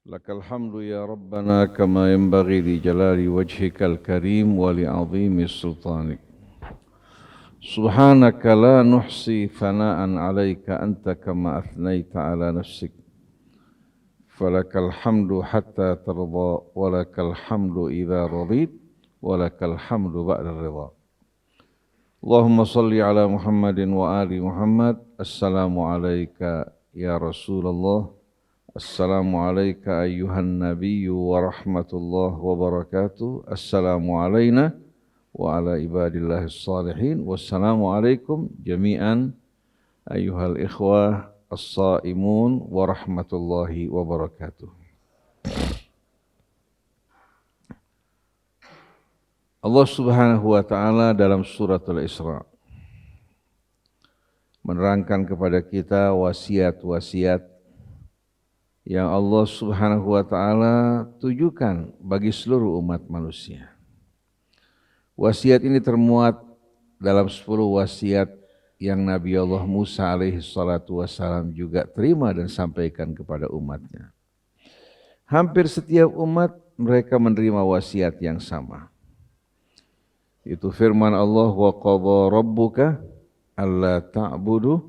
لك الحمد يا ربنا كما ينبغي لجلال وجهك الكريم ولعظيم سلطانك. سبحانك لا نحصي ثناء عليك أنت كما أثنيت على نفسك. فلك الحمد حتى ترضى ولك الحمد إذا رضيت ولك الحمد بعد الرضا. اللهم صل على محمد وآل محمد. السلام عليك يا رسول الله. السلام عليك أيها النبي ورحمة الله وبركاته. السلام علينا وعلى عباد الله الصالحين. والسلام عليكم جميعا أيها الإخوة الصائمون ورحمة الله وبركاته. Allah Subhanahu wa taala dalam surat Al-Isra menerangkan kepada kita wasiat-wasiat yang Allah Subhanahu wa taala tujukan bagi seluruh umat manusia. Wasiat ini termuat dalam 10 wasiat yang Nabi Allah Musa alaihi salatu wassalam juga terima dan sampaikan kepada umatnya. Hampir setiap umat mereka menerima wasiat yang sama. Itu firman Allah, wa qadha rabbuka alla ta'budu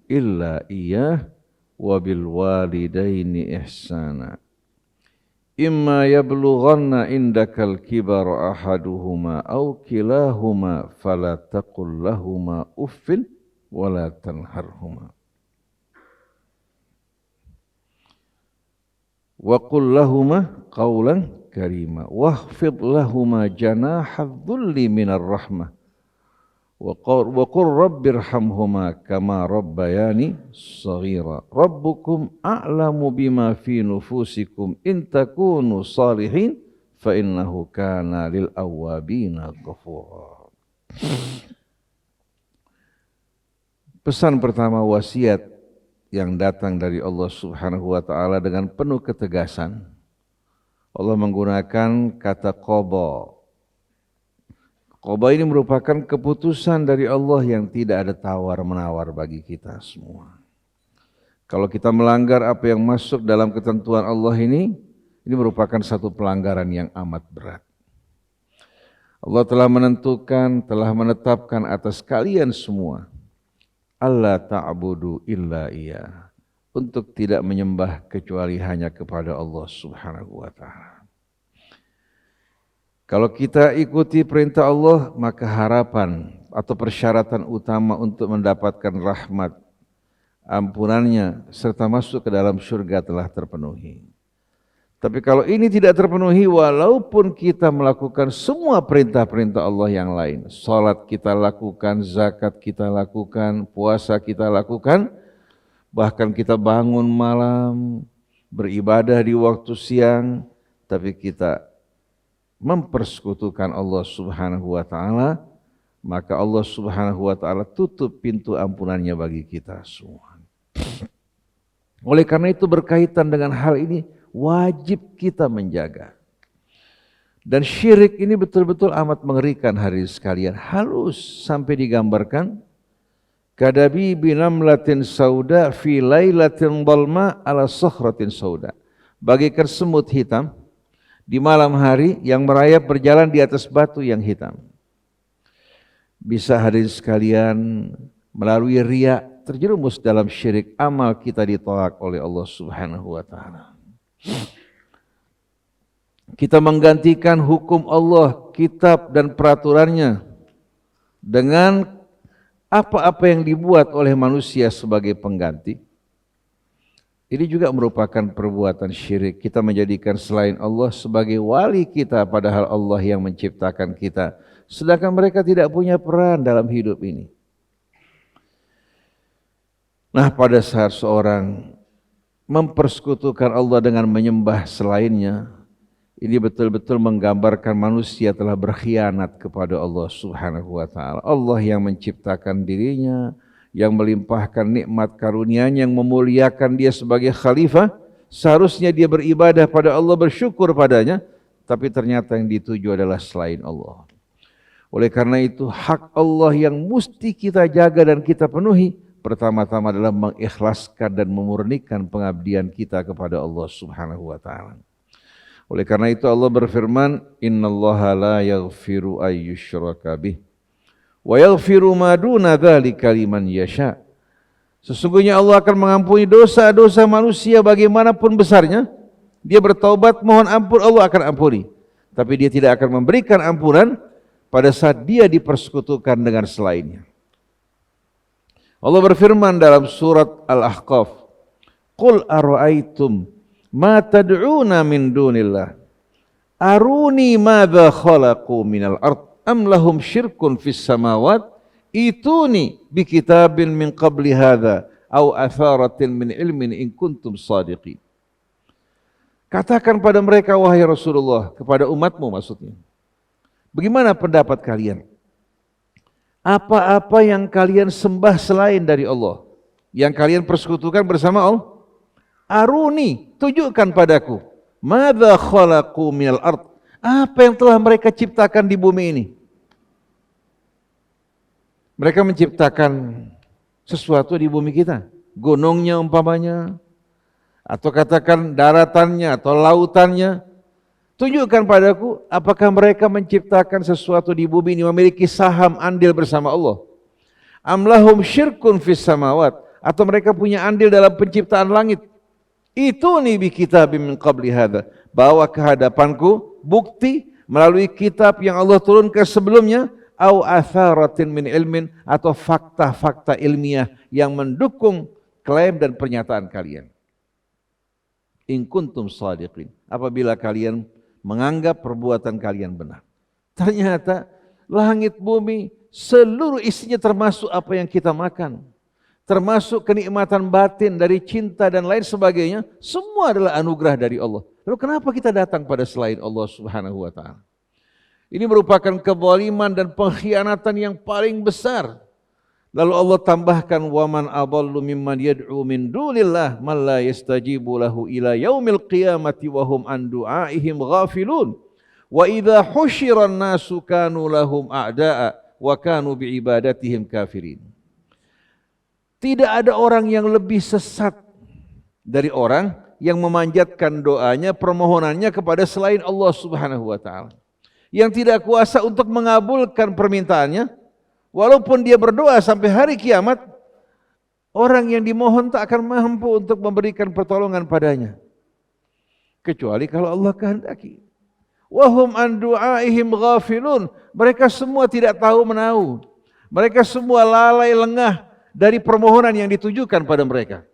illa iyyah wa bil walidaini ihsana. Imma yablughanna indakal kibara ahaduhuma aw kilahuma fala taqul lahuma uffin wala tanharhuma. Wa qul lahuma qawlan karima wakhfid lahuma janahadh-dhulli minar rahmah wa qur rabbirhamhuma kama rabbayani shaghira. Rabbukum a'lamu bima fi nufusikum in takunu salihin fa innahu kana lil awwabina ghafura. Pesan pertama, wasiat yang datang dari Allah Subhanahu wa taala dengan penuh ketegasan. Allah menggunakan kata qadha. Qadha ini merupakan keputusan dari Allah yang tidak ada tawar-menawar bagi kita semua. Kalau kita melanggar apa yang masuk dalam ketentuan Allah ini merupakan satu pelanggaran yang amat berat. Allah telah menentukan, telah menetapkan atas kalian semua, alla ta'budu illa iya, untuk tidak menyembah kecuali hanya kepada Allah Subhanahu wa taala. Kalau kita ikuti perintah Allah, maka harapan atau persyaratan utama untuk mendapatkan rahmat, ampunannya, serta masuk ke dalam surga telah terpenuhi. Tapi kalau ini tidak terpenuhi, walaupun kita melakukan semua perintah-perintah Allah yang lain, salat kita lakukan, zakat kita lakukan, puasa kita lakukan, bahkan kita bangun malam, beribadah di waktu siang, tapi kita mempersekutukan Allah Subhanahu wa taala, maka Allah Subhanahu wa taala tutup pintu ampunannya bagi kita semua. Oleh karena itu berkaitan dengan hal ini wajib kita menjaga. Dan syirik ini betul-betul amat mengerikan hadirin sekalian, halus sampai digambarkan kadabi binamlatin sauda fi lailatin dhalma ala sakhratin sauda. Bagaikan semut hitam di malam hari yang merayap berjalan di atas batu yang hitam. Bisa hadirin sekalian melalui riya terjerumus dalam syirik, amal kita ditolak oleh Allah Subhanahu wa taala. Kita menggantikan hukum Allah, kitab dan peraturannya dengan apa-apa yang dibuat oleh manusia sebagai pengganti. Ini juga merupakan perbuatan syirik. Kita menjadikan selain Allah sebagai wali kita, padahal Allah yang menciptakan kita. Sedangkan mereka tidak punya peran dalam hidup ini. Nah, pada saat seorang mempersekutukan Allah dengan menyembah selainnya, ini betul-betul menggambarkan manusia telah berkhianat kepada Allah Subhanahu wa taala. Allah yang menciptakan dirinya, yang melimpahkan nikmat karunia-Nya, yang memuliakan dia sebagai khalifah, seharusnya dia beribadah pada Allah, bersyukur padanya, tapi ternyata yang dituju adalah selain Allah. Oleh karena itu hak Allah yang mesti kita jaga dan kita penuhi pertama-tama adalah mengikhlaskan dan memurnikan pengabdian kita kepada Allah Subhanahu wa taala. Oleh karena itu Allah berfirman, "Innallaha la yaghfiru ay yushraka bih wa yaghfiru ma duna dzalika liman yasha." Sesungguhnya Allah akan mengampuni dosa-dosa manusia bagaimanapun besarnya. Dia bertaubat, mohon ampun, Allah akan ampuni. Tapi dia tidak akan memberikan ampunan pada saat dia dipersekutukan dengan selainnya. Allah berfirman dalam surat Al-Ahqaf, "Qul ara'aytum ma tad'una min dunillah aruni madza khalaqu minal ard am lahum syirkun fis samawat ituni bi kitabin min qabli hadza au atharatin min ilmin in kuntum shadiqin." Katakan pada mereka wahai Rasulullah, kepada umatmu maksudnya, bagaimana pendapat kalian? Apa-apa yang kalian sembah selain dari Allah, yang kalian persekutukan bersama Allah, aruni, tunjukkan padaku, madza khalaqu minal ard, apa yang telah mereka ciptakan di bumi ini. Mereka menciptakan sesuatu di bumi kita, gunungnya umpamanya, atau katakan daratannya atau lautannya. Tunjukkan padaku, apakah mereka menciptakan sesuatu di bumi ini, memiliki saham andil bersama Allah. Am lahum syirkun fis samawat, atau mereka punya andil dalam penciptaan langit. Itu nih bi kitabim min qabli hadza, bawa ke hadapanku bukti melalui kitab yang Allah turunkan sebelumnya, au atharatin min ilmin, atau fakta-fakta ilmiah yang mendukung klaim dan pernyataan kalian. In kuntum shadiqin, apabila kalian menganggap perbuatan kalian benar. Ternyata langit bumi seluruh isinya termasuk apa yang kita makan, termasuk kenikmatan batin dari cinta dan lain sebagainya, semua adalah anugerah dari Allah. Lalu kenapa kita datang pada selain Allah Subhanahu wa taala? Ini merupakan kezaliman dan pengkhianatan yang paling besar. Lalu Allah tambahkan, waman adallu mimman yad'u min dunillah man la yastajibu lahu ila yaumil qiyamati wa hum an du'aihim ghafilun wa idza husyiran nasu kanu lahum a'da'a wa kanu bi ibadatihim kafirin. Tidak ada orang yang lebih sesat dari orang yang memanjatkan doanya, permohonannya kepada selain Allah Subhanahu wa taala, yang tidak kuasa untuk mengabulkan permintaannya. Walaupun dia berdoa sampai hari kiamat, orang yang dimohon tak akan mampu untuk memberikan pertolongan padanya, kecuali kalau Allah kehendaki. Wahum an du'aihim ghafilun, mereka semua tidak tahu menahu, mereka semua lalai lengah dari permohonan yang ditujukan pada mereka.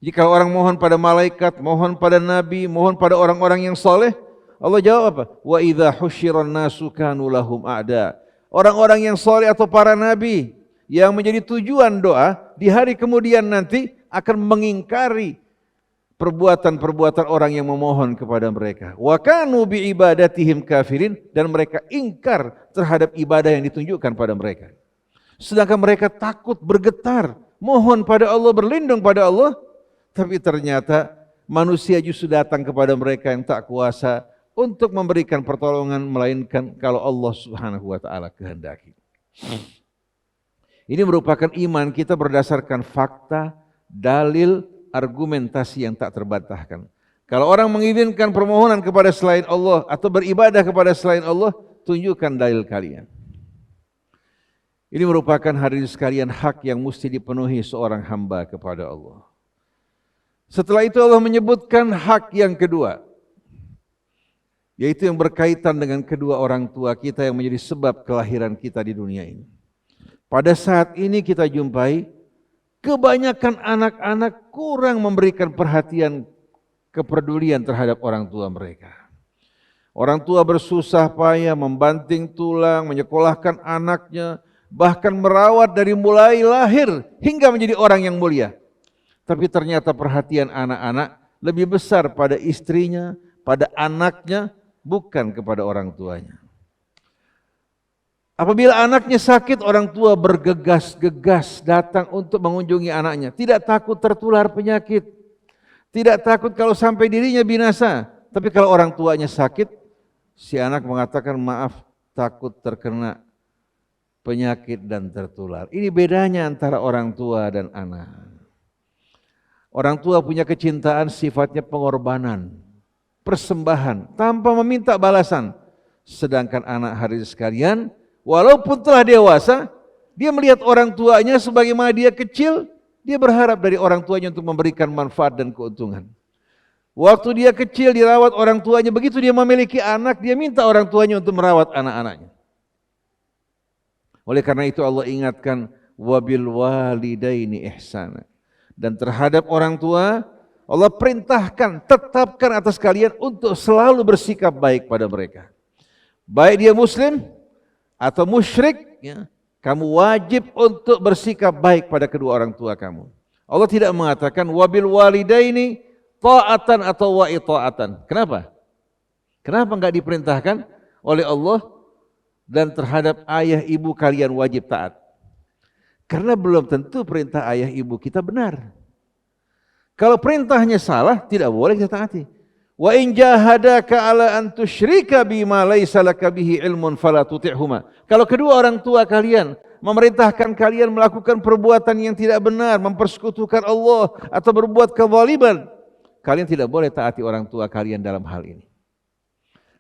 Jika orang mohon pada malaikat, mohon pada nabi, mohon pada orang-orang yang soleh, Allah jawab apa? Wa idza husyiran nasu kanu lahum a'da. Orang-orang yang soleh atau para nabi yang menjadi tujuan doa di hari kemudian nanti akan mengingkari perbuatan-perbuatan orang yang memohon kepada mereka. Wa kanu bi ibadatihim kafirin, dan mereka ingkar terhadap ibadah yang ditunjukkan pada mereka. Sedangkan mereka takut, bergetar, mohon pada Allah, berlindung pada Allah, tapi ternyata manusia justru datang kepada mereka yang tak kuasa untuk memberikan pertolongan, melainkan kalau Allah Subhanahu wa taala kehendaki. Ini merupakan iman kita berdasarkan fakta, dalil, argumentasi yang tak terbantahkan. Kalau orang mengizinkan permohonan kepada selain Allah atau beribadah kepada selain Allah, tunjukkan dalil kalian. Ini merupakan hadirin sekalian hak yang mesti dipenuhi seorang hamba kepada Allah. Setelah itu Allah menyebutkan hak yang kedua, yaitu yang berkaitan dengan kedua orang tua kita yang menjadi sebab kelahiran kita di dunia ini. Pada saat ini kita jumpai kebanyakan anak-anak kurang memberikan perhatian, kepedulian terhadap orang tua mereka. Orang tua bersusah payah membanting tulang, menyekolahkan anaknya, bahkan merawat dari mulai lahir hingga menjadi orang yang mulia. Tapi ternyata perhatian anak-anak lebih besar pada istrinya, pada anaknya, bukan kepada orang tuanya. Apabila anaknya sakit, orang tua bergegas-gegas datang untuk mengunjungi anaknya. Tidak takut tertular penyakit, tidak takut kalau sampai dirinya binasa. Tapi kalau orang tuanya sakit, si anak mengatakan maaf, takut terkena penyakit dan tertular. Ini bedanya antara orang tua dan anak. Orang tua punya kecintaan sifatnya pengorbanan, persembahan, tanpa meminta balasan. Sedangkan anak hadirin sekalian, walaupun telah dewasa, dia melihat orang tuanya sebagaimana dia kecil, dia berharap dari orang tuanya untuk memberikan manfaat dan keuntungan. Waktu dia kecil dirawat orang tuanya, begitu dia memiliki anak, dia minta orang tuanya untuk merawat anak-anaknya. Oleh karena itu Allah ingatkan, wabil walidaini ihsana. Dan terhadap orang tua, Allah perintahkan, tetapkan atas kalian untuk selalu bersikap baik pada mereka. Baik dia muslim atau musyrik, ya, kamu wajib untuk bersikap baik pada kedua orang tua kamu. Allah tidak mengatakan wabil walidaini ta'atan atau wa ta'atan. Kenapa? Kenapa enggak diperintahkan oleh Allah dan terhadap ayah ibu kalian wajib taat? Karena belum tentu perintah ayah ibu kita benar. Kalau perintahnya salah, tidak boleh kita taati. Wa in jahadaka ala an tusyrika bima laisa laka bihi ilmun fala tuti'huma. Kalau kedua orang tua kalian memerintahkan kalian melakukan perbuatan yang tidak benar, mempersekutukan Allah atau berbuat kezaliman, kalian tidak boleh taati orang tua kalian dalam hal ini.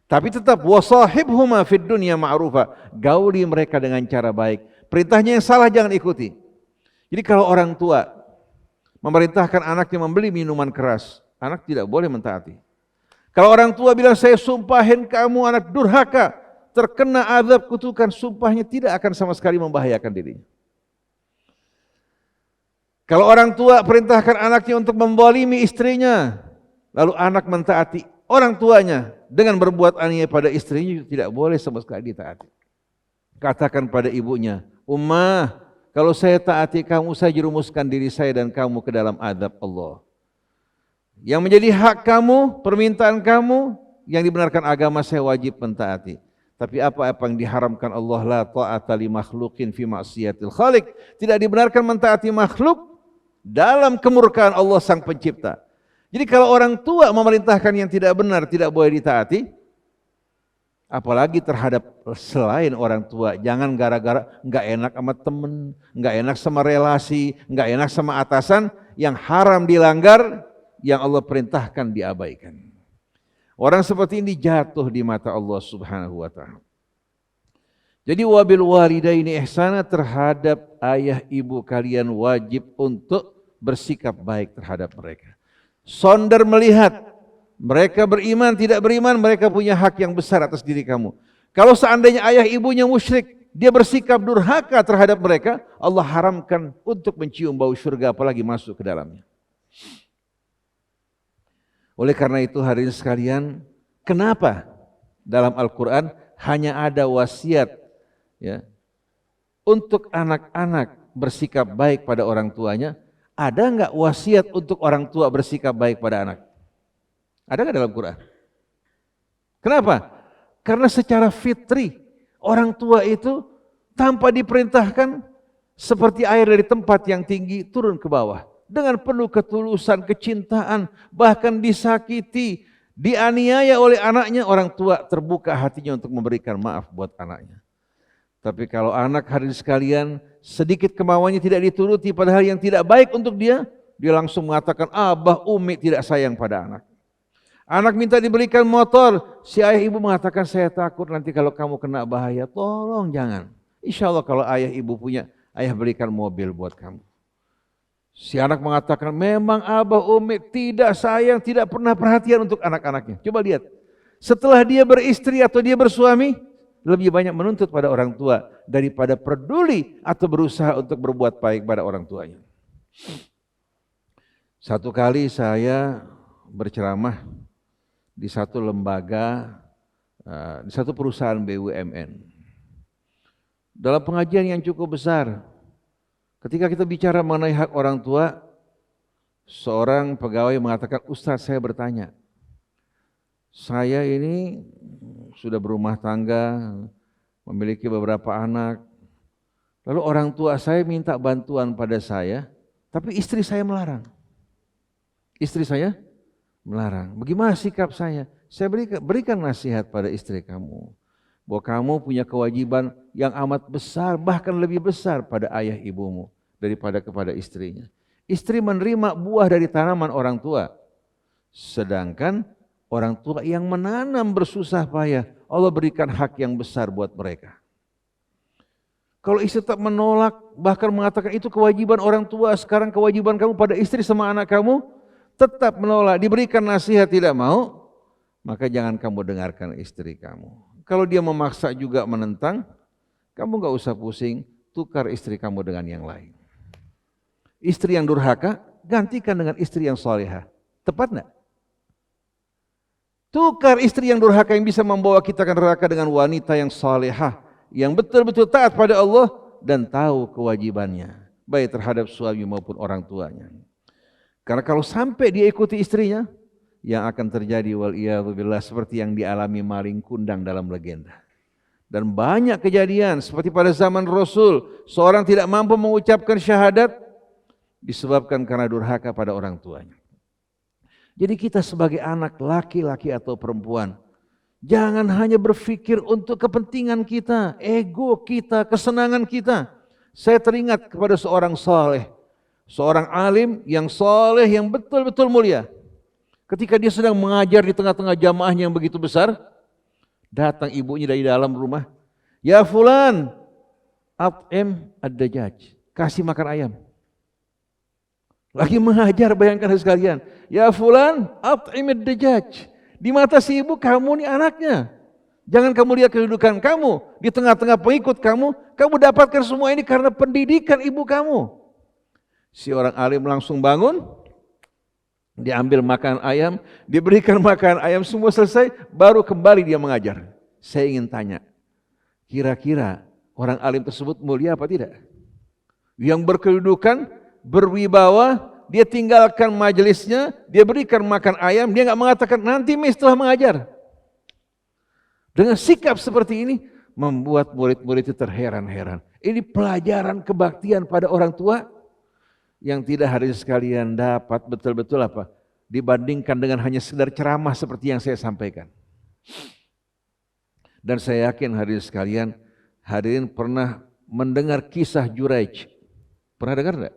Tapi tetap wasahibhuma fid dunya ma'rufa, gauli mereka dengan cara baik. Perintahnya yang salah jangan ikuti. Jadi kalau orang tua memerintahkan anaknya membeli minuman keras, anak tidak boleh mentaati. Kalau orang tua bilang saya sumpahin kamu anak durhaka, terkena azab kutukan, sumpahnya tidak akan sama sekali membahayakan dirinya. Kalau orang tua perintahkan anaknya untuk memzalimi istrinya, lalu anak mentaati orang tuanya dengan berbuat aniaya pada istrinya, tidak boleh sama sekali ditaati. Katakan pada ibunya, Ummah, kalau saya taati kamu, saya jerumuskan diri saya dan kamu ke dalam azab Allah. Yang menjadi hak kamu, permintaan kamu, yang dibenarkan agama saya wajib mentaati. Tapi apa-apa yang diharamkan Allah, la ta'ata li makhluqin fi ma'siyatil khaliq, tidak dibenarkan mentaati makhluk dalam kemurkaan Allah sang pencipta. Jadi kalau orang tua memerintahkan yang tidak benar, tidak boleh ditaati, apalagi terhadap selain orang tua. Jangan gara-gara enggak enak sama teman, enggak enak sama relasi, enggak enak sama atasan, yang haram dilanggar, yang Allah perintahkan diabaikan. Orang seperti ini jatuh di mata Allah Subhanahu wa ta'ala. Jadi wabil walidaini ihsana, terhadap ayah ibu kalian wajib untuk bersikap baik terhadap mereka. Sonder melihat mereka beriman, tidak beriman, mereka punya hak yang besar atas diri kamu. Kalau seandainya ayah ibunya musyrik, dia bersikap durhaka terhadap mereka, Allah haramkan untuk mencium bau surga, apalagi masuk ke dalamnya. Oleh karena itu hadirin sekalian, kenapa dalam Al-Quran hanya ada wasiat, ya, untuk anak-anak bersikap baik pada orang tuanya? Ada enggak wasiat untuk orang tua bersikap baik pada anak? Ada enggak dalam Quran? Kenapa? Karena secara fitri orang tua itu tanpa diperintahkan seperti air dari tempat yang tinggi turun ke bawah. Dengan penuh ketulusan, kecintaan, bahkan disakiti, dianiaya oleh anaknya, orang tua terbuka hatinya untuk memberikan maaf buat anaknya. Tapi kalau anak hadirin sekalian, sedikit kemauannya tidak dituruti padahal yang tidak baik untuk dia, dia langsung mengatakan, abah umi tidak sayang pada anak. Anak minta diberikan motor, si ayah ibu mengatakan, saya takut nanti kalau kamu kena bahaya, tolong jangan. Insya Allah kalau ayah ibu punya, ayah berikan mobil buat kamu. Si anak mengatakan, memang abah umi tidak sayang, tidak pernah perhatian untuk anak-anaknya. Coba lihat, setelah dia beristri atau dia bersuami, lebih banyak menuntut pada orang tua daripada peduli atau berusaha untuk berbuat baik pada orang tuanya. Satu kali saya berceramah di satu lembaga, di satu perusahaan BUMN. Dalam pengajian yang cukup besar, ketika kita bicara mengenai hak orang tua, seorang pegawai mengatakan, Ustaz, saya bertanya, saya ini sudah berumah tangga, memiliki beberapa anak, lalu orang tua saya minta bantuan pada saya, tapi istri saya melarang. Istri saya melarang. Bagaimana sikap saya? Saya berikan nasihat pada istri kamu. bahwa kamu punya kewajiban yang amat besar, bahkan lebih besar pada ayah ibumu daripada kepada istrinya. Istri menerima buah dari tanaman orang tua, sedangkan orang tua yang menanam bersusah payah, Allah berikan hak yang besar buat mereka. Kalau istri tetap menolak, bahkan mengatakan itu kewajiban orang tua, sekarang kewajiban kamu pada istri sama anak kamu, tetap menolak, diberikan nasihat tidak mau, maka jangan kamu dengarkan istri kamu. Kalau dia memaksa juga menentang, kamu gak usah pusing, tukar istri kamu dengan yang lain. Istri yang durhaka, gantikan dengan istri yang salihah. Tepat enggak? Tukar istri yang durhaka yang bisa membawa kita ke neraka dengan wanita yang salihah, yang betul-betul taat pada Allah dan tahu kewajibannya, baik terhadap suami maupun orang tuanya. Karena kalau sampai dia ikuti istrinya, yang akan terjadi waliyadzubillah seperti yang dialami maling kundang dalam legenda. Dan banyak kejadian seperti pada zaman Rasul, seorang tidak mampu mengucapkan syahadat disebabkan karena durhaka pada orang tuanya. Jadi kita sebagai anak laki-laki atau perempuan, jangan hanya berpikir untuk kepentingan kita, ego kita, kesenangan kita. Saya teringat kepada seorang saleh, seorang alim yang saleh, yang betul-betul mulia. Ketika dia sedang mengajar di tengah-tengah jamaahnya yang begitu besar, datang ibunya dari dalam rumah. Ya fulan, at'im ad-dajjaj, kasih makan ayam. Lagi mengajar, bayangkan sekalian. Ya fulan, at'im ad-dajjaj. Di mata si ibu, kamu nih anaknya. Jangan kamu lihat kedudukan kamu. Di tengah-tengah pengikut kamu dapatkan semua ini karena pendidikan ibu kamu. Si orang alim langsung bangun, diambil makan ayam, diberikan makan ayam, semua selesai, baru kembali dia mengajar. Saya ingin tanya, kira-kira orang alim tersebut mulia apa tidak? Yang berkedudukan, berwibawa, dia tinggalkan majelisnya, dia berikan makan ayam, dia nggak mengatakan nanti setelah mengajar. Dengan sikap seperti ini, membuat murid-murid itu terheran-heran. Ini pelajaran kebaktian pada orang tua yang tidak hadirin sekalian dapat betul-betul apa? Dibandingkan dengan hanya sekedar ceramah seperti yang saya sampaikan. Dan saya yakin hadirin sekalian, hadirin pernah mendengar kisah Juraij. Pernah dengar enggak?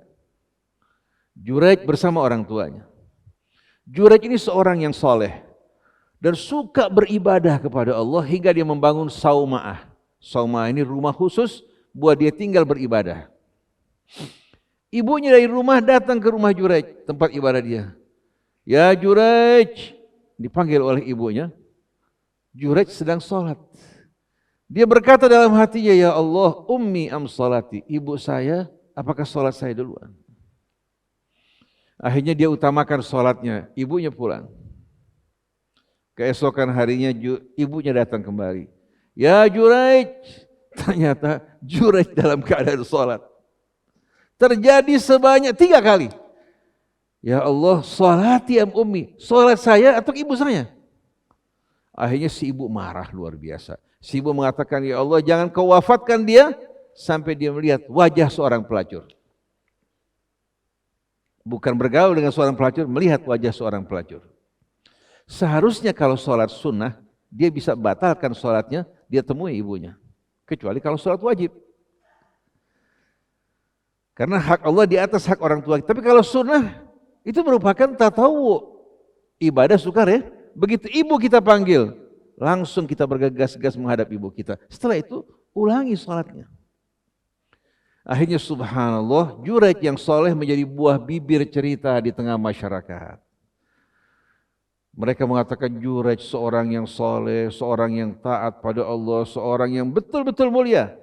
Juraij bersama orang tuanya. Juraij ini seorang yang soleh dan suka beribadah kepada Allah hingga dia membangun sauma'ah. Sauma'ah ini rumah khusus buat dia tinggal beribadah. Ibunya dari rumah datang ke rumah Juraij, tempat ibadah dia. Ya Juraij, dipanggil oleh ibunya. Juraij sedang sholat. Dia berkata dalam hatinya, ya Allah, ummi am sholati, ibu saya, apakah sholat saya duluan? Akhirnya dia utamakan sholatnya, ibunya pulang. Keesokan harinya ibunya datang kembali. Ya Juraij, ternyata Juraij dalam keadaan sholat. Terjadi sebanyak 3 kali. Ya Allah, sholati am ummi, sholat saya atau ibu saya? Akhirnya si ibu marah luar biasa. Si ibu mengatakan, ya Allah jangan kau wafatkan dia sampai dia melihat wajah seorang pelacur. Bukan bergaul dengan seorang pelacur, melihat wajah seorang pelacur. Seharusnya kalau sholat sunnah, dia bisa batalkan sholatnya, dia temui ibunya. Kecuali kalau sholat wajib. Karena hak Allah di atas hak orang tua. Tapi kalau sunnah, itu merupakan tatawu. Ibadah sukar ya. Begitu ibu kita panggil, langsung kita bergegas-gegas menghadap ibu kita. Setelah itu, ulangi sholatnya. Akhirnya subhanallah, Juraij yang soleh menjadi buah bibir cerita di tengah masyarakat. Mereka mengatakan Juraij seorang yang soleh, seorang yang taat pada Allah, seorang yang betul-betul mulia.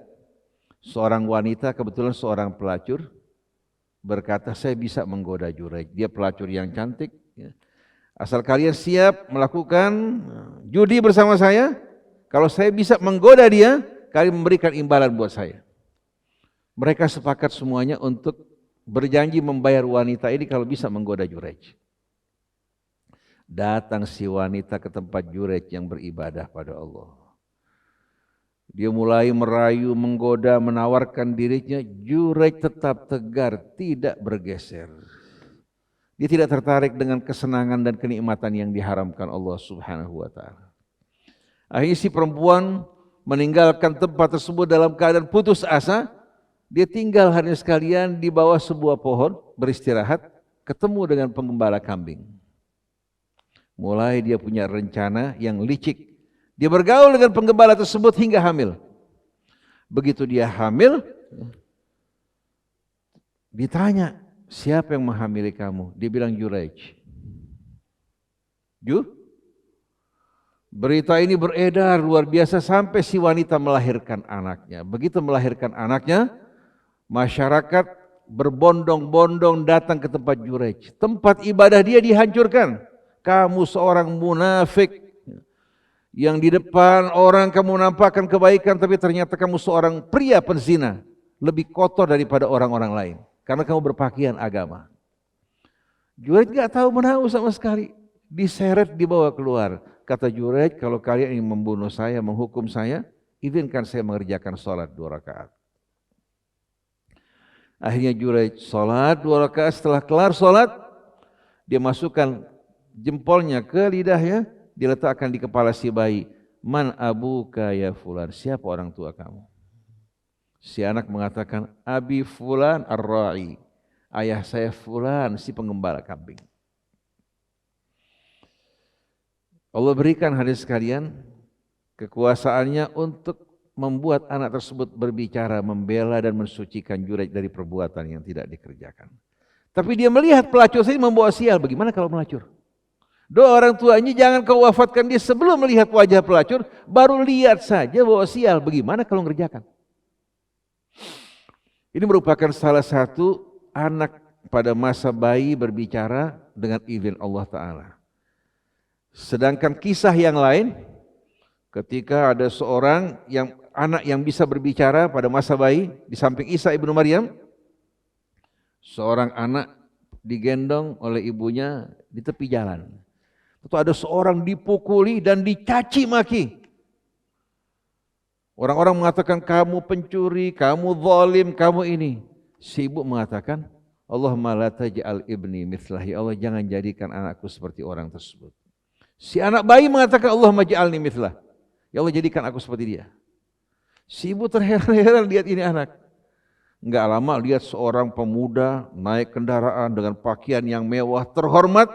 Seorang wanita, kebetulan seorang pelacur, berkata saya bisa menggoda Juraij. Dia pelacur yang cantik. Asal kalian siap melakukan judi bersama saya, kalau saya bisa menggoda dia, kalian memberikan imbalan buat saya. Mereka sepakat semuanya untuk berjanji membayar wanita ini kalau bisa menggoda Juraij. Datang si wanita ke tempat Juraij yang beribadah pada Allah. Dia mulai merayu, menggoda, menawarkan dirinya. Juraij tetap tegar, tidak bergeser. Dia tidak tertarik dengan kesenangan dan kenikmatan yang diharamkan Allah Subhanahu wa ta'ala. Akhirnya si perempuan meninggalkan tempat tersebut dalam keadaan putus asa. Dia tinggal hadirin sekalian di bawah sebuah pohon beristirahat, ketemu dengan penggembala kambing. Mulai dia punya rencana yang licik. Dia bergaul dengan penggembala tersebut hingga hamil. Begitu dia hamil, ditanya, siapa yang menghamili kamu? Dia bilang Juraij. Berita ini beredar luar biasa sampai si wanita melahirkan anaknya. Begitu melahirkan anaknya, masyarakat berbondong-bondong datang ke tempat Juraij. Tempat ibadah dia dihancurkan. Kamu seorang munafik yang di depan orang kamu menampakkan kebaikan, tapi ternyata kamu seorang pria penzina, lebih kotor daripada orang-orang lain karena kamu berpakaian agama. Juraij gak tahu menahu sama sekali, diseret dibawa keluar. Kata Juraij, kalau kalian ingin membunuh saya, menghukum saya, izinkan saya mengerjakan sholat 2 rakaat. Akhirnya Juraij sholat 2 rakaat. Setelah kelar sholat, dia masukkan jempolnya ke lidahnya, diletakkan di kepala si bayi. Man abuka ya fulan, siapa orang tua kamu? Si anak mengatakan, abi fulan ar-ra'i, ayah saya fulan si pengembala kambing. Allah berikan hadirin sekalian kekuasaannya untuk membuat anak tersebut berbicara, membela dan mensucikan Juraij dari perbuatan yang tidak dikerjakan. Tapi dia melihat pelacur ini membawa sial, bagaimana kalau melacur? Doa orang tuanya, jangan kau wafatkan dia sebelum melihat wajah pelacur, baru lihat saja bawa sial, bagaimana kalau mengerjakan? Ini merupakan salah satu anak pada masa bayi berbicara dengan izin Allah Ta'ala. Sedangkan kisah yang lain, ketika ada seorang anak yang bisa berbicara pada masa bayi, di samping Isa ibnu Maryam, seorang anak digendong oleh ibunya di tepi jalan. Itu ada seorang dipukuli dan dicaci maki. Orang-orang mengatakan kamu pencuri, kamu zalim, kamu ini. Si ibu mengatakan, Allahumma la taj'al ibni mithlah, ya Allah jangan jadikan anakku seperti orang tersebut. Si anak bayi mengatakan Allahumma ja'alni mithlah, ya Allah jadikan aku seperti dia. Si ibu terheran-heran lihat ini anak. Enggak lama lihat seorang pemuda naik kendaraan dengan pakaian yang mewah, terhormat.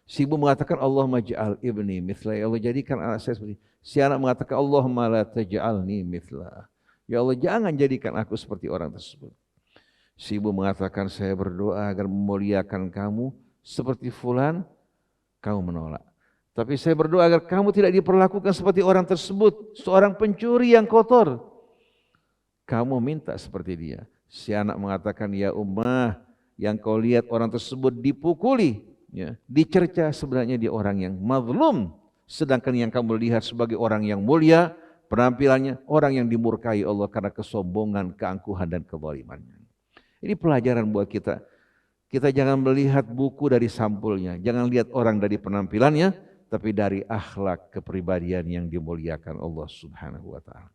Si ibu mengatakan Allahumma ja'al ibni mithlah, ya Allah jadikan anak saya seperti. Si anak mengatakan Allahumma la taj'alni mithlah, ya Allah jangan jadikan aku seperti orang tersebut. Si ibu mengatakan saya berdoa agar memuliakan kamu seperti fulan, kamu menolak. Tapi saya berdoa agar kamu tidak diperlakukan seperti orang tersebut, seorang pencuri yang kotor. Kamu minta seperti dia. Si anak mengatakan, ya ummah, yang kau lihat orang tersebut dipukuli, ya, dicerca, sebenarnya dia orang yang mazlum. Sedangkan yang kamu lihat sebagai orang yang mulia, penampilannya orang yang dimurkai Allah karena kesombongan, keangkuhan dan kezalimannya. Ini pelajaran buat kita. Kita jangan melihat buku dari sampulnya, jangan lihat orang dari penampilannya, tapi dari akhlak kepribadian yang dimuliakan Allah Subhanahu wa Ta'ala.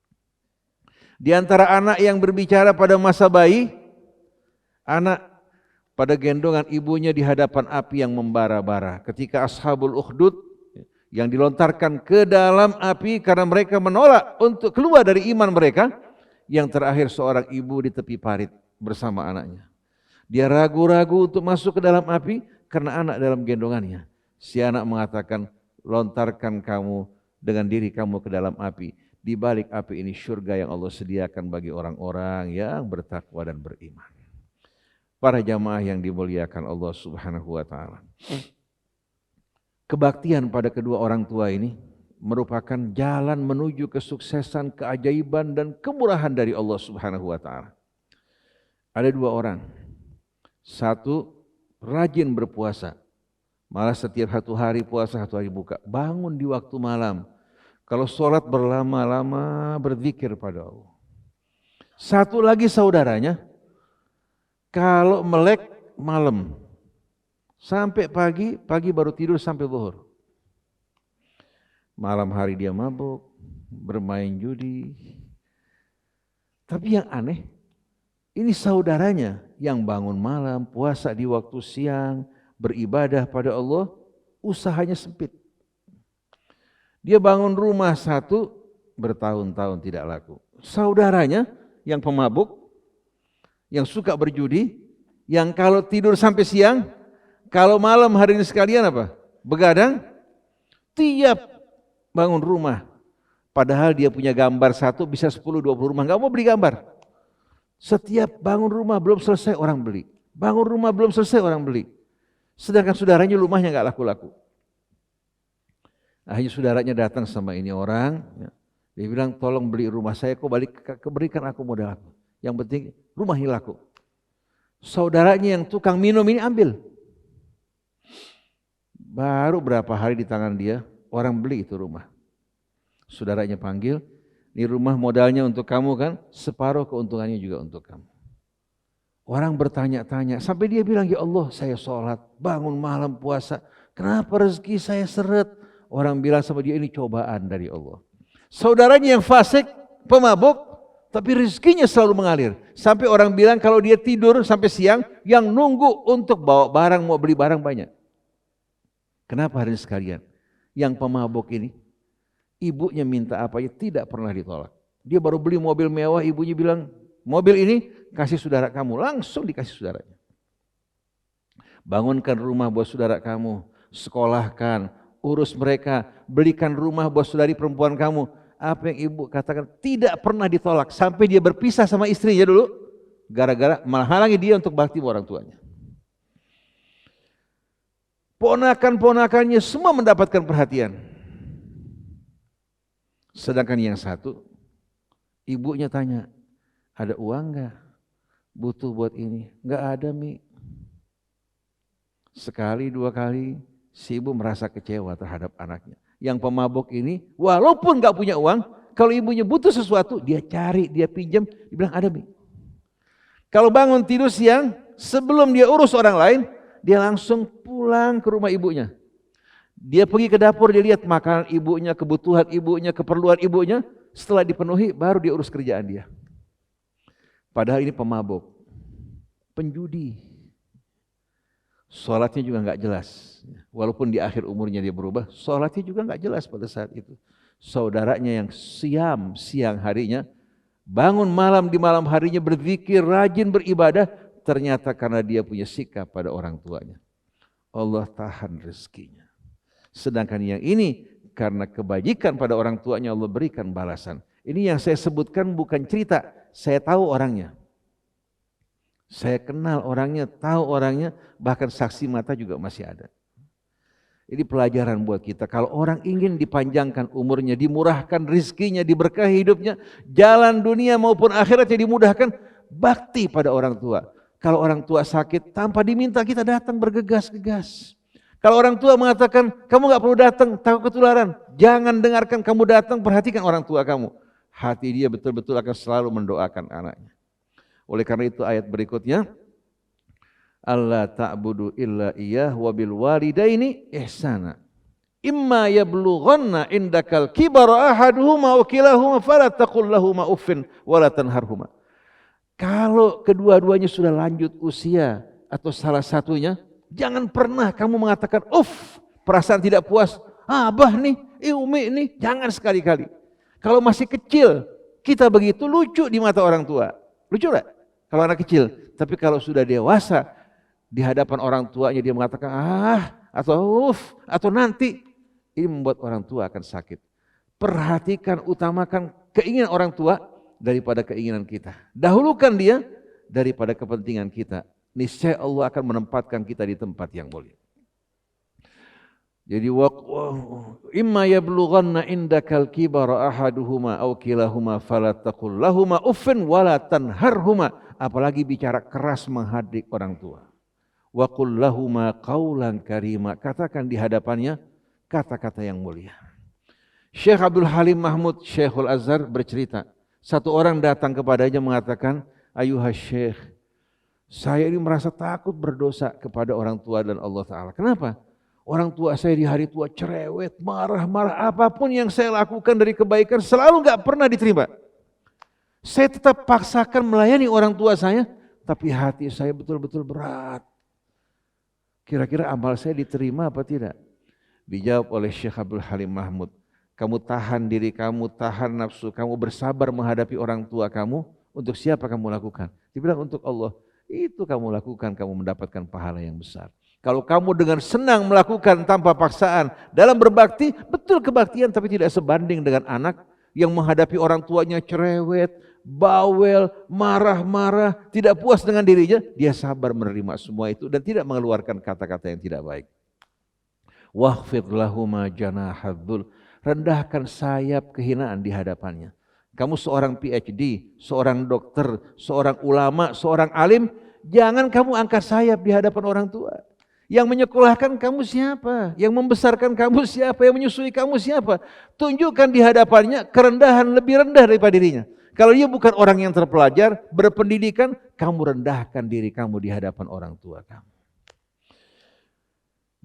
Di antara anak yang berbicara pada masa bayi, anak pada gendongan ibunya di hadapan api yang membara-bara. Ketika Ashabul Ukhdud yang dilontarkan ke dalam api karena mereka menolak untuk keluar dari iman mereka, yang terakhir seorang ibu di tepi parit bersama anaknya. Dia ragu-ragu untuk masuk ke dalam api karena anak dalam gendongannya. Si anak mengatakan, lontarkan kamu dengan diri kamu ke dalam api. Di balik api ini surga yang Allah sediakan bagi orang-orang yang bertakwa dan beriman. Para jamaah yang dimuliakan Allah Subhanahu wa Ta'ala. Kebaktian pada kedua orang tua ini merupakan jalan menuju kesuksesan, keajaiban dan kemurahan dari Allah Subhanahu wa Ta'ala. Ada 2 orang. Satu rajin berpuasa. Malah setiap 1 hari puasa, 1 hari buka. Bangun di waktu malam. Kalau sholat berlama-lama berzikir pada Allah. Satu lagi saudaranya, kalau melek malam. Sampai pagi, pagi baru tidur sampai zuhur. Malam hari dia mabuk, bermain judi. Tapi yang aneh, ini saudaranya yang bangun malam, puasa di waktu siang, beribadah pada Allah, usahanya sempit. Dia bangun rumah 1, bertahun-tahun tidak laku. Saudaranya yang pemabuk, yang suka berjudi, yang kalau tidur sampai siang, kalau malam hari ini sekalian apa? Begadang, tiap bangun rumah. Padahal dia punya gambar satu bisa 10-20 rumah, nggak mau beli gambar. Setiap bangun rumah belum selesai orang beli. Bangun rumah belum selesai orang beli. Sedangkan saudaranya rumahnya nggak laku-laku. Akhirnya saudaranya datang sama ini orang, dia bilang tolong beli rumah saya, kok berikan aku modal aku. Yang penting rumahnya laku. Saudaranya yang tukang minum ini ambil. Baru berapa hari di tangan dia, orang beli itu rumah. Saudaranya panggil, ini rumah modalnya untuk kamu kan, separuh keuntungannya juga untuk kamu. Orang bertanya-tanya, sampai dia bilang, ya Allah saya sholat, bangun malam puasa, kenapa rezeki saya seret? Orang bilang sama dia, ini cobaan dari Allah. Saudaranya yang fasik, pemabuk, tapi rezekinya selalu mengalir. Sampai orang bilang kalau dia tidur sampai siang, yang nunggu untuk bawa barang, mau beli barang banyak. Kenapa hari ini sekalian? Yang pemabuk ini, ibunya minta apa aja tidak pernah ditolak. Dia baru beli mobil mewah, ibunya bilang, mobil ini kasih saudara kamu, langsung dikasih saudaranya. Bangunkan rumah buat saudara kamu, sekolahkan, urus mereka, belikan rumah buat saudari perempuan kamu. Apa yang ibu katakan tidak pernah ditolak. Sampai dia berpisah sama istrinya dulu, gara-gara menghalangi dia untuk bakti orang tuanya. Ponakan-ponakannya semua mendapatkan perhatian. Sedangkan yang satu, ibunya tanya, ada uang enggak? Butuh buat ini. Enggak ada, Mi. Sekali, dua kali, si ibu merasa kecewa terhadap anaknya. Yang pemabuk ini, walaupun enggak punya uang, kalau ibunya butuh sesuatu, dia cari, dia pinjam, dia bilang ada, Mi. Kalau bangun tidur siang, sebelum dia urus orang lain, dia langsung pulang ke rumah ibunya. Dia pergi ke dapur, dia lihat makanan ibunya, kebutuhan ibunya, keperluan ibunya. Setelah dipenuhi, baru dia urus kerjaan dia. Padahal ini pemabuk, penjudi. Sholatnya juga nggak jelas. Walaupun di akhir umurnya dia berubah, sholatnya juga nggak jelas pada saat itu. Saudaranya yang siang harinya, bangun malam di malam harinya berzikir, rajin beribadah, ternyata karena dia punya sikap pada orang tuanya. Allah tahan rezekinya. Sedangkan yang ini karena kebajikan pada orang tuanya Allah berikan balasan. Ini yang saya sebutkan bukan cerita, saya tahu orangnya. Saya kenal orangnya, tahu orangnya, bahkan saksi mata juga masih ada. Ini pelajaran buat kita. Kalau orang ingin dipanjangkan umurnya, dimurahkan rezekinya, diberkahi hidupnya, jalan dunia maupun akhiratnya dimudahkan, bakti pada orang tua. Kalau orang tua sakit, tanpa diminta kita datang bergegas-gegas. Kalau orang tua mengatakan, kamu gak perlu datang, takut ketularan. Jangan dengarkan kamu datang, perhatikan orang tua kamu. Hati dia betul-betul akan selalu mendoakan anaknya. Oleh karena itu ayat berikutnya, Allah ta'budu illa iyyah wa bil walidaini ihsana. Imma yablughanna indakal kibara ahaduhuma aw kilahuma fala taqul lahumu uffin wa la tanharhuma. Kalau kedua-duanya sudah lanjut usia atau salah satunya, jangan pernah kamu mengatakan perasaan tidak puas. Abah nih, umi nih, jangan sekali-kali. Kalau masih kecil, kita begitu lucu di mata orang tua. Lucu enggak? Kalau anak kecil. Tapi kalau sudah dewasa, di hadapan orang tuanya dia mengatakan atau nanti, ini membuat orang tua akan sakit. Perhatikan, utamakan keinginan orang tua daripada keinginan kita. Dahulukan dia daripada kepentingan kita. Niscaya Allah akan menempatkan kita di tempat yang mulia. Jadi imma yablughanna indakal kibara ahaduhuma aw kilahuma fala taqul lahuma uffin wala tanharhuma. Apalagi bicara keras menghadap orang tua. Wa qul lahuma qaulan karima. Katakan di hadapannya kata-kata yang mulia. Syekh Abdul Halim Mahmud Syekhul Azhar bercerita, satu orang datang kepadanya mengatakan, ayuhas syekh, saya ini merasa takut berdosa kepada orang tua dan Allah Ta'ala. Kenapa? Orang tua saya di hari tua cerewet, marah-marah, apapun yang saya lakukan dari kebaikan selalu gak pernah diterima. Saya tetap paksakan melayani orang tua saya, tapi hati saya betul-betul berat. Kira-kira amal saya diterima apa tidak? Dijawab oleh Syekh Abdul Halim Mahmud, Kamu tahan diri kamu, tahan nafsu kamu, bersabar menghadapi orang tua kamu. Untuk siapa kamu lakukan? Dibilang untuk Allah. Itu kamu lakukan, kamu mendapatkan pahala yang besar. Kalau kamu dengan senang melakukan tanpa paksaan dalam berbakti, betul kebaktian tapi tidak sebanding dengan anak yang menghadapi orang tuanya cerewet, bawel, marah-marah, tidak puas dengan dirinya, dia sabar menerima semua itu dan tidak mengeluarkan kata-kata yang tidak baik. Wakhfid lahuma janahadzul, rendahkan sayap kehinaan di hadapannya. Kamu seorang PhD, seorang dokter, seorang ulama, seorang alim, jangan kamu angkat sayap di hadapan orang tua. Yang menyekolahkan kamu siapa? Yang membesarkan kamu siapa? Yang menyusui kamu siapa? Tunjukkan di hadapannya kerendahan lebih rendah daripada dirinya. Kalau dia bukan orang yang terpelajar, berpendidikan, kamu rendahkan diri kamu di hadapan orang tua kamu.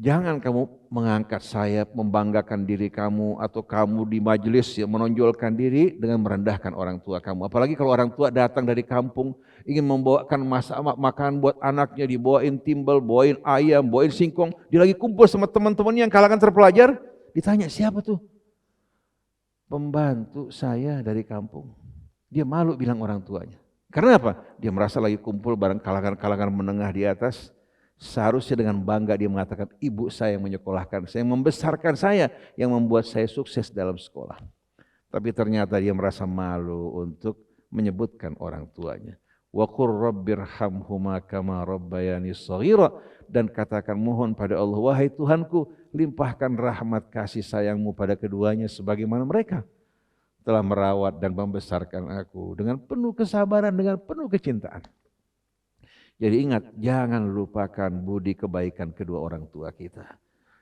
Jangan kamu mengangkat sayap, membanggakan diri kamu, atau kamu di majelis yang menonjolkan diri dengan merendahkan orang tua kamu. Apalagi kalau orang tua datang dari kampung, ingin membawakan makanan buat anaknya, dibawain timbel, bawain ayam, bawain singkong, dia lagi kumpul sama teman-temannya yang kalangan terpelajar, ditanya siapa tuh? Pembantu saya dari kampung. Dia malu bilang orang tuanya. Karena apa? Dia merasa lagi kumpul bareng kalangan-kalangan menengah di atas. Seharusnya dengan bangga dia mengatakan, ibu saya yang menyekolahkan saya, yang membesarkan saya, yang membuat saya sukses dalam sekolah. Tapi ternyata dia merasa malu untuk menyebutkan orang tuanya. Wa qur rabbirhamhuma kama rabbayani shaghira, dan katakan mohon pada Allah, wahai Tuhanku, limpahkan rahmat kasih sayangmu pada keduanya sebagaimana mereka telah merawat dan membesarkan aku dengan penuh kesabaran, dengan penuh kecintaan. Jadi ingat, jangan lupakan budi kebaikan kedua orang tua kita.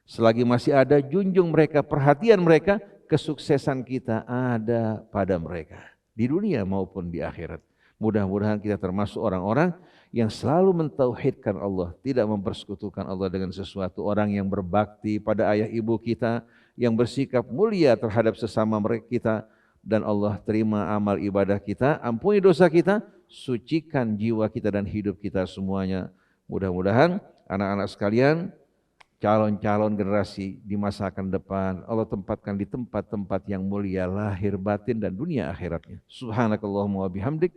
Selagi masih ada, junjung mereka, perhatian mereka, kesuksesan kita ada pada mereka. Di dunia maupun di akhirat. Mudah-mudahan kita termasuk orang-orang yang selalu mentauhidkan Allah. Tidak mempersekutukan Allah dengan sesuatu. Orang yang berbakti pada ayah ibu kita, yang bersikap mulia terhadap sesama mereka kita. Dan Allah terima amal ibadah kita, ampuni dosa kita, sucikan jiwa kita dan hidup kita semuanya. Mudah-mudahan anak-anak sekalian, calon-calon generasi di masa akan depan, Allah tempatkan di tempat-tempat yang mulia, lahir batin dan dunia akhiratnya. Subhanakallahumma wa bihamdik,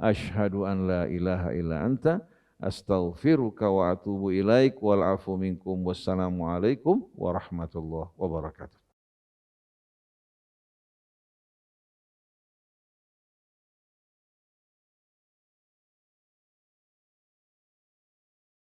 asyhadu an la ilaha illa anta, astaghfiruka wa atubu ilaik, wal afu minkum, wassalamu alaikum warahmatullahi wabarakatuh.